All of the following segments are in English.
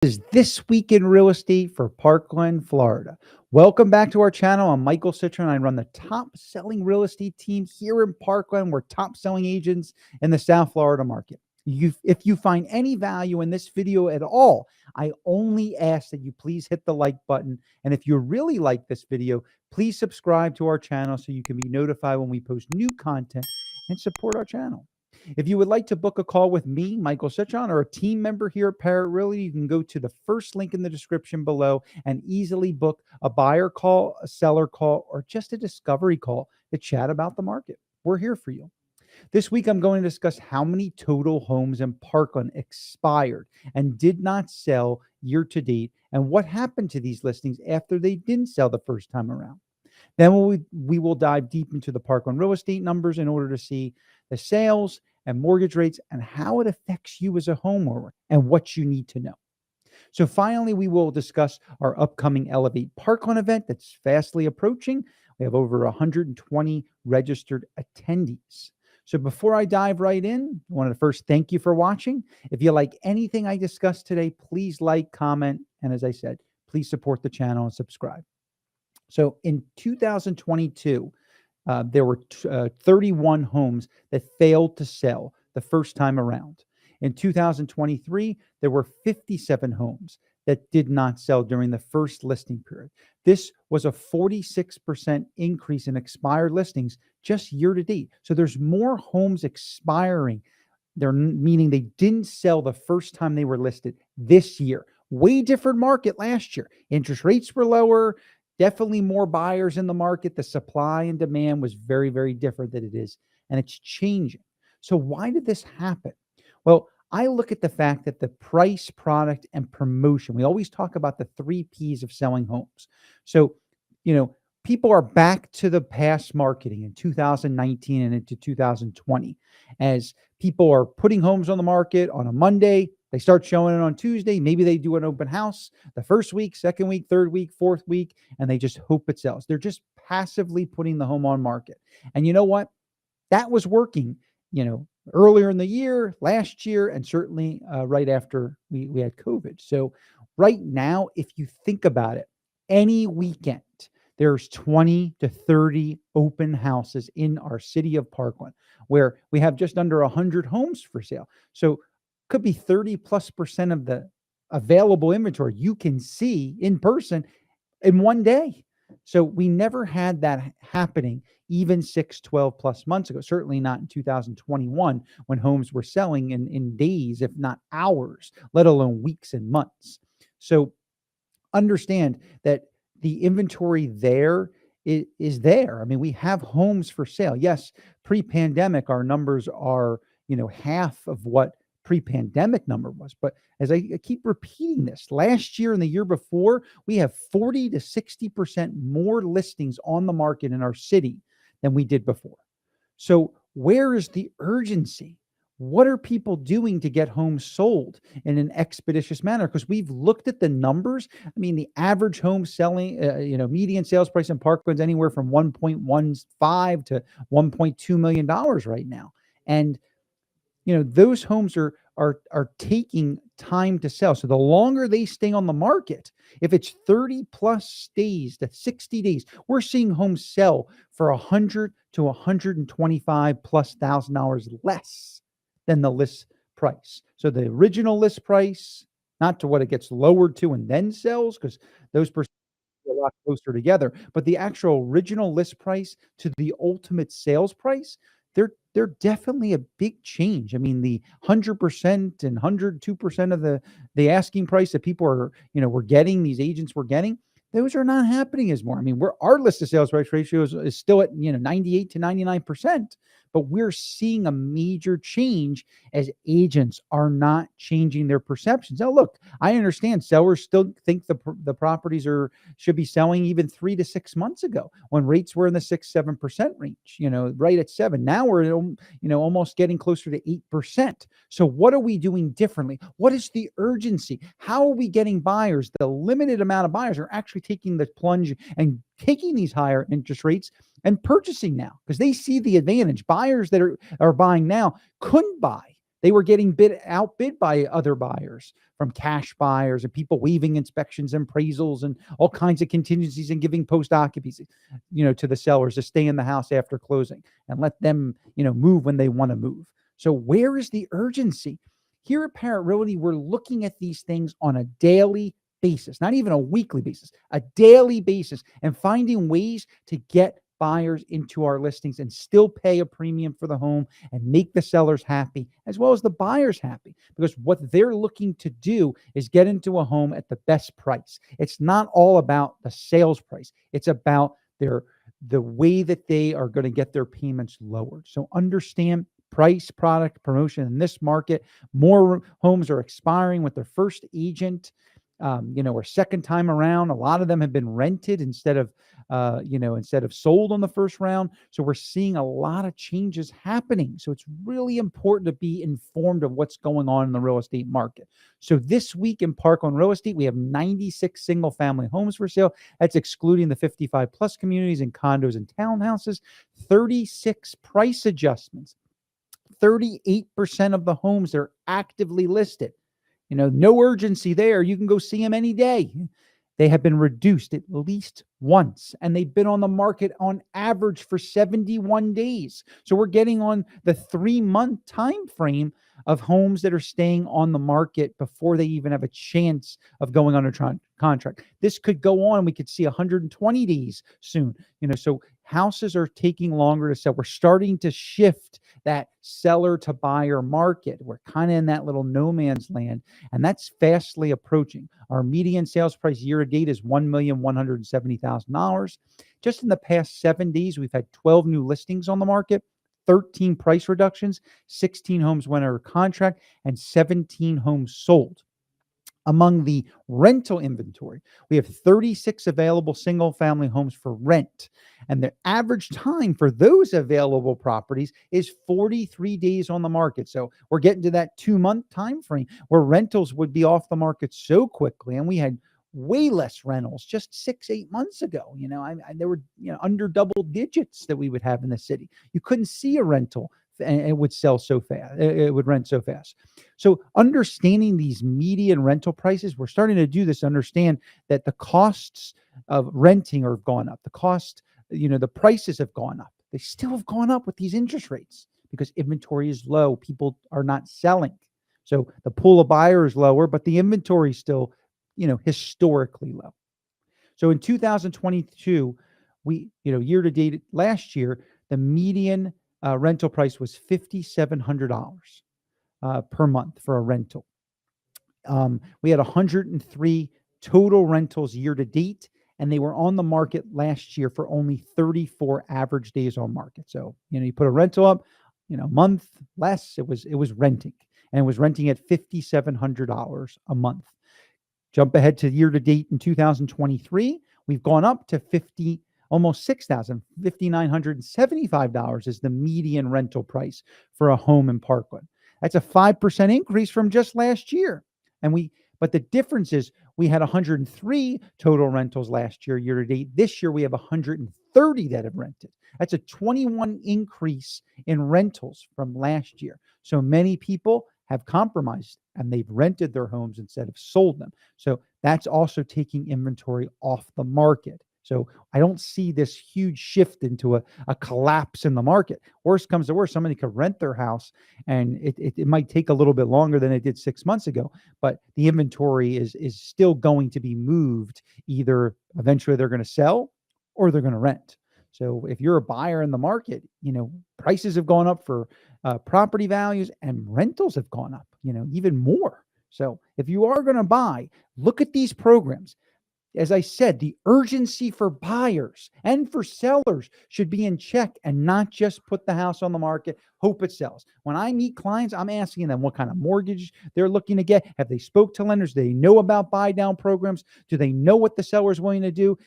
Is This Week in Real Estate for Parkland, Florida. Welcome back to our channel. I'm Michael Citron. I run the top selling real estate team here in Parkland. We're top selling agents in the South Florida market. If you find any value in this video at all, I only ask that you please hit the like button. And if you really like this video, please subscribe to our channel so you can be notified when we post new content and support our channel. If you would like to book a call with me, Michael Citron, or a team member here at Parrot Realty, you can go to the first link in the description below and easily book a buyer call, a seller call, or just a discovery call to chat about the market. We're here for you. This week, I'm going to discuss how many total homes in Parkland expired and did not sell year to date, and what happened to these listings after they didn't sell the first time around. Then we will dive deep into the Parkland real estate numbers in order to see the sales and mortgage rates and how it affects you as a homeowner and what you need to know. So finally, we will discuss our upcoming Elevate Parkland event that's fastly approaching. We have over 120 registered attendees. So before I dive right in, I want to first thank you for watching. If you like anything I discussed today, please like, comment, and as I said, please support the channel and subscribe. So in 2022, there were 31 homes that failed to sell the first time around. In 2023, there were 57 homes that did not sell during the first listing period. This was a 46% increase in expired listings just year to date. So there's more homes expiring. Meaning they didn't sell the first time they were listed this year. Way different market last year. Interest rates were lower. Definitely more buyers in the market. The supply and demand was very, very different than it is, and it's changing. So why did this happen? Well, I look at the fact that the price, product, and promotion, we always talk about the 3 Ps of selling homes. So, people are back to the past marketing in 2019 and into 2020 as people are putting homes on the market on a Monday. They start showing it on Tuesday. Maybe they do an open house the first week, second week, third week, fourth week, and they just hope it sells. They're just passively putting the home on market. And you know what? That was working, earlier in the year, last year, and certainly right after we had COVID. So right now, if you think about it, any weekend, there's 20 to 30 open houses in our city of Parkland where we have just under 100 homes for sale. So could be 30+% of the available inventory you can see in person in one day. So we never had that happening even 6, 12 plus months ago. Certainly not in 2021 when homes were selling in days, if not hours, let alone weeks and months. So understand that the inventory there is there. I mean, we have homes for sale. Yes, pre-pandemic, our numbers are, half of what pre-pandemic number was. But as I keep repeating this, last year and the year before, we have 40 to 60% more listings on the market in our city than we did before. So where is the urgency? What are people doing to get homes sold in an expeditious manner? Because we've looked at the numbers. I mean, the average home selling, median sales price in Parkland's anywhere from $1.15 to $1.2 million right now. And those homes are taking time to sell. So the longer they stay on the market, if it's 30 plus days to 60 days, we're seeing homes sell for $100 to $125 plus $1,000 less than the list price. So the original list price, not to what it gets lowered to and then sells, because those percentages are a lot closer together, but the actual original list price to the ultimate sales price, they're definitely a big change. I mean, the 100% and 102% of the asking price that people are, we're getting, these agents were getting, those are not happening as more. I mean, our list of sales price ratio is still at, 98 to 99%, but we're seeing a major change as agents are not changing their perceptions. Now, look, I understand sellers still think the properties should be selling even 3 to 6 months ago when rates were in the 6-7% range, right at 7. Now we're, almost getting closer to 8%. So what are we doing differently? What is the urgency? How are we getting buyers? The limited amount of buyers are actually taking the plunge and taking these higher interest rates and purchasing now because they see the advantage. Buyers that are buying now couldn't buy. They were getting outbid by other buyers from cash buyers and people waiving inspections and appraisals and all kinds of contingencies and giving post occupancy, to the sellers to stay in the house after closing and let them, move when they want to move. So where is the urgency? Here at Parrot Realty, we're looking at these things on a daily basis, not even a weekly basis, a daily basis, and finding ways to get buyers into our listings and still pay a premium for the home and make the sellers happy as well as the buyers happy, because what they're looking to do is get into a home at the best price. It's not all about the sales price. It's about the way that they are going to get their payments lowered. So understand price, product, promotion. In this market, more homes are expiring with their first agent, or second time around. A lot of them have been rented instead of sold on the first round. So we're seeing a lot of changes happening. So it's really important to be informed of what's going on in the real estate market. So this week in Parkland Real Estate, we have 96 single family homes for sale. That's excluding the 55 plus communities and condos and townhouses, 36 price adjustments. 38% of the homes are actively listed. No urgency there. You can go see them any day. They have been reduced at least once, and they've been on the market on average for 71 days. So we're getting on the 3-month time frame of homes that are staying on the market before they even have a chance of going under contract. This could go on. We could see 120 days soon. So houses are taking longer to sell. We're starting to shift that seller to buyer market. We're kind of in that little no man's land, and that's fastly approaching. Our median sales price year to date is $1,170,000. Just in the past 7 days, we've had 12 new listings on the market, 13 price reductions, 16 homes went under contract, and 17 homes sold. Among the rental inventory, we have 36 available single-family homes for rent, and the average time for those available properties is 43 days on the market. So we're getting to that 2-month time frame where rentals would be off the market so quickly, and we had way less rentals just 6-8 months ago. There were under double digits that we would have in the city. You couldn't see a rental and it would sell so fast. It would rent so fast. So understanding these median rental prices, we're starting to do this, understand that the costs of renting have gone up. The cost, the prices have gone up. They still have gone up with these interest rates because inventory is low. People are not selling. So the pool of buyers is lower, but the inventory is still, historically low. So in 2022, year to date last year, the median rental price was $5,700 per month for a rental. We had 103 total rentals year to date, and they were on the market last year for only 34 average days on market. So, you put a rental up, a month less, it was renting, and it was renting at $5,700 a month. Jump ahead to year to date in 2023, we've gone up to almost $6,000, $5,975 is the median rental price for a home in Parkland. That's a 5% increase from just last year. But the difference is we had 103 total rentals last year to date. This year we have 130 that have rented. That's a 21 increase in rentals from last year. So many people have compromised and they've rented their homes instead of sold them. So that's also taking inventory off the market. So I don't see this huge shift into a collapse in the market. Worst comes to worst, somebody could rent their house and it might take a little bit longer than it did 6 months ago, but the inventory is still going to be moved. Either eventually they're going to sell or they're going to rent. So if you're a buyer in the market, prices have gone up for property values, and rentals have gone up, even more. So if you are going to buy, look at these programs. As I said, the urgency for buyers and for sellers should be in check and not just put the house on the market, hope it sells. When I meet clients, I'm asking them what kind of mortgage they're looking to get. Have they spoke to lenders? Do they know about buy down programs? Do they know what the seller's willing to do?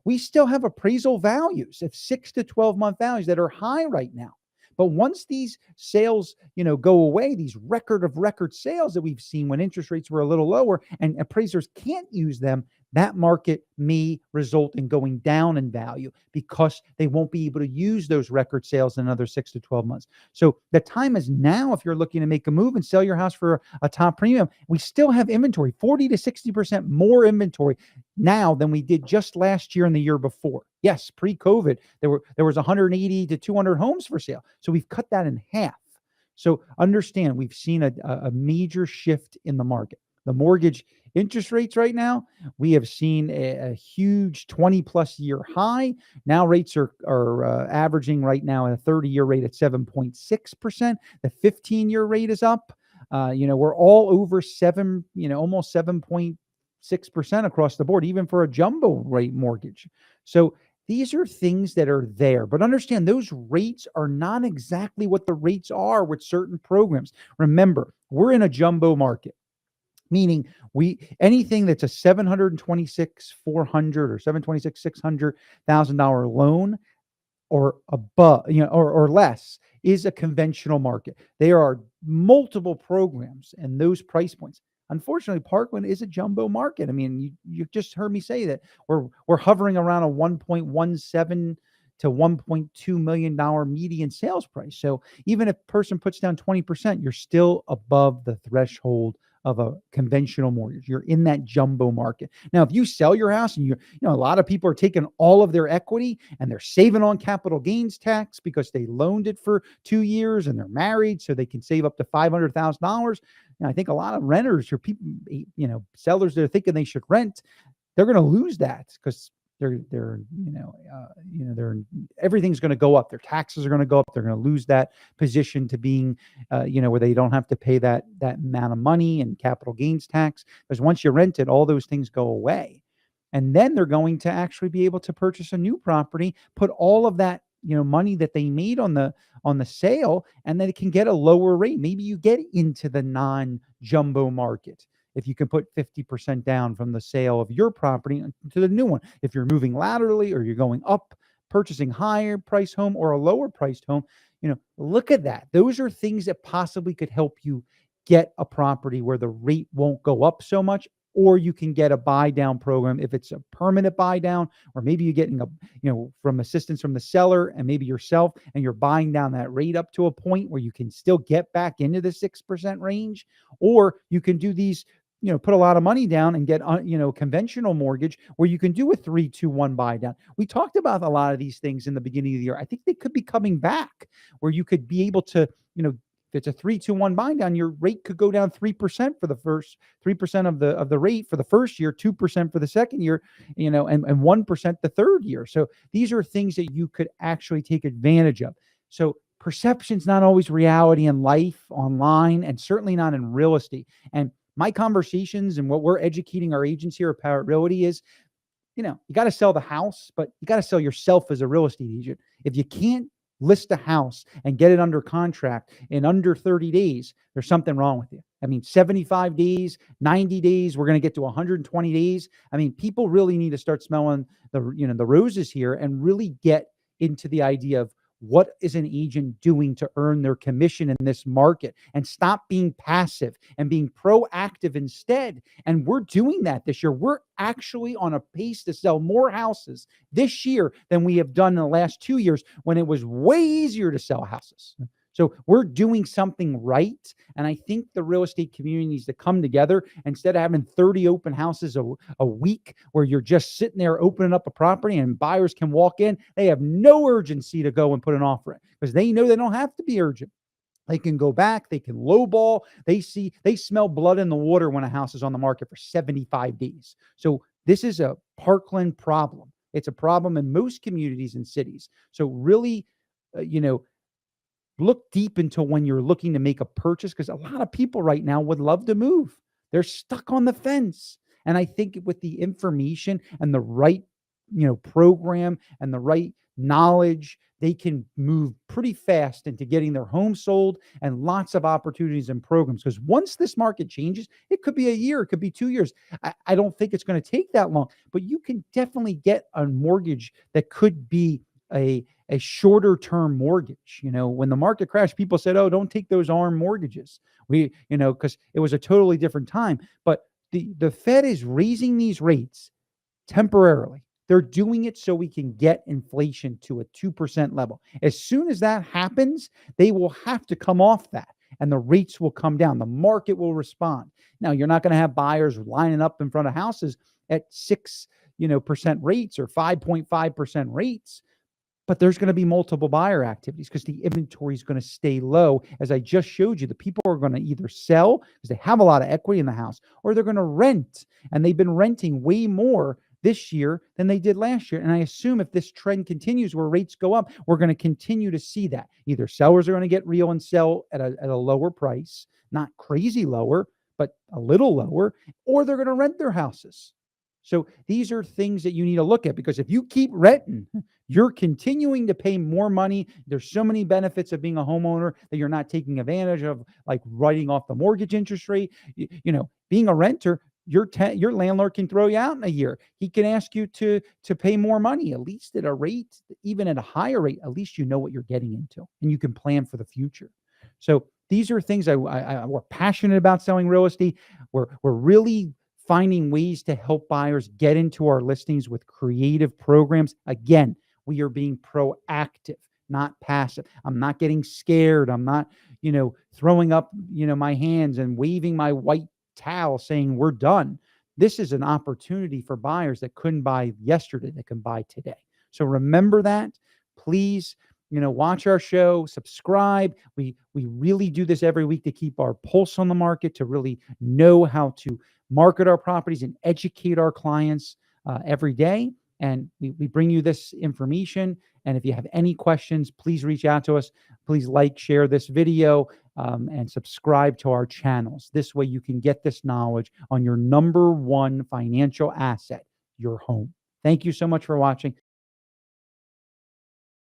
We still have appraisal values of 6 to 12 month values that are high right now. But once these sales, go away, these record sales that we've seen when interest rates were a little lower and appraisers can't use them, that market may result in going down in value because they won't be able to use those record sales in another 6 to 12 months. So the time is now if you're looking to make a move and sell your house for a top premium. We still have inventory, 40 to 60% more inventory now than we did just last year and the year before. Yes, pre-COVID, there was 180 to 200 homes for sale. So we've cut that in half. So understand, we've seen a major shift in the market. The mortgage interest rates right now, we have seen a huge 20 plus year high. Now rates are averaging right now at a 30-year rate at 7.6%. The 15-year rate is up. We're all over almost 7.6% across the board, even for a jumbo rate mortgage. So these are things that are there, but understand those rates are not exactly what the rates are with certain programs. Remember, we're in a jumbo market, meaning anything that's a 726,400 or 726,600,000 loan or above, or less is a conventional market. There are multiple programs and those price points. Unfortunately, Parkland is a jumbo market. I mean, you just heard me say that we're hovering around a 1.17 to $1.2 million median sales price. So even if a person puts down 20%, you're still above the threshold of a conventional mortgage. You're in that jumbo market. Now, if you sell your house and a lot of people are taking all of their equity and they're saving on capital gains tax because they loaned it for 2 years and they're married so they can save up to $500,000. I think a lot of renters or people, sellers that are thinking they should rent, they're going to lose that because they're everything's going to go up. Their taxes are going to go up. They're going to lose that position to being, where they don't have to pay that amount of money and capital gains tax. Because once you rent it, all those things go away, and then they're going to actually be able to purchase a new property, put all of that money that they made on the sale, and then it can get a lower rate. Maybe you get into the non-jumbo market if you can put 50% down from the sale of your property to the new one. If you're moving laterally or you're going up, purchasing higher price home or a lower priced home, look at that. Those are things that possibly could help you get a property where the rate won't go up so much, or you can get a buy down program if it's a permanent buy down, or maybe you're getting from assistance from the seller and maybe yourself, and you're buying down that rate up to a point where you can still get back into the 6% range, or you can do these, put a lot of money down and get, conventional mortgage where you can do a 3-2-1 buy down. We talked about a lot of these things in the beginning of the year. I think they could be coming back where you could be able to, if it's a 3-2-1 buy down, your rate could go down 3% for the first 3% of the rate for the first year, 2% for the second year, and 1% the third year. So these are things that you could actually take advantage of. So perception's not always reality in life, online, and certainly not in real estate. And my conversations and what we're educating our agents here at Parrot Realty is, you got to sell the house, but you got to sell yourself as a real estate agent. If you can't list a house and get it under contract in under 30 days, there's something wrong with you. I mean, 75 days, 90 days, we're going to get to 120 days. I mean, people really need to start smelling the roses here and really get into the idea of what is an agent doing to earn their commission in this market, and stop being passive and being proactive instead. And we're doing that this year. We're actually on a pace to sell more houses this year than we have done in the last 2 years, when it was way easier to sell houses. So we're doing something right. And I think the real estate community needs to come together instead of having 30 open houses a week where you're just sitting there opening up a property and buyers can walk in. They have no urgency to go and put an offer in because they know they don't have to be urgent. They can go back. They can lowball. They smell blood in the water when a house is on the market for 75 days. So this is a Parkland problem. It's a problem in most communities and cities. So really, look deep into when you're looking to make a purchase, because a lot of people right now would love to move. They're stuck on the fence. And I think with the information and the right, program and the right knowledge, they can move pretty fast into getting their home sold, and lots of opportunities and programs. Because once this market changes, it could be a year, it could be 2 years. I don't think it's going to take that long, but you can definitely get a mortgage that could be a a shorter term mortgage. When the market crashed, people said, "Oh, don't take those ARM mortgages." Because it was a totally different time. But the Fed is raising these rates temporarily. They're doing it so we can get inflation to a 2% level. As soon as that happens, they will have to come off that and the rates will come down. The market will respond. Now, you're not going to have buyers lining up in front of houses at 6% rates or 5.5% rates, but there's going to be multiple buyer activities because the inventory is going to stay low. As I just showed you, the people are going to either sell because they have a lot of equity in the house, or they're going to rent. And they've been renting way more this year than they did last year. And I assume if this trend continues where rates go up, we're going to continue to see that. Either sellers are going to get real and sell at a lower price, not crazy lower, but a little lower, or they're going to rent their houses. So these are things that you need to look at, because if you keep renting, you're continuing to pay more money. There's so many benefits of being a homeowner that you're not taking advantage of, like writing off the mortgage interest rate. Being a renter, your landlord can throw you out in a year. He can ask you to pay more money, at least at a rate, even at a higher rate. At least you know what you're getting into, and you can plan for the future. So these are things we're passionate about selling real estate. We're really finding ways to help buyers get into our listings with creative programs. Again, we are being proactive, not passive. I'm not getting scared. I'm not, throwing up, my hands and waving my white towel saying we're done. This is an opportunity for buyers that couldn't buy yesterday, that can buy today. So remember that. Please, watch our show, subscribe. We really do this every week to keep our pulse on the market, to really know how to market our properties and educate our clients every day. And we bring you this information. And if you have any questions, please reach out to us. Please share this video, and subscribe to our channels. This way you can get this knowledge on your number one financial asset, your home. Thank you so much for watching.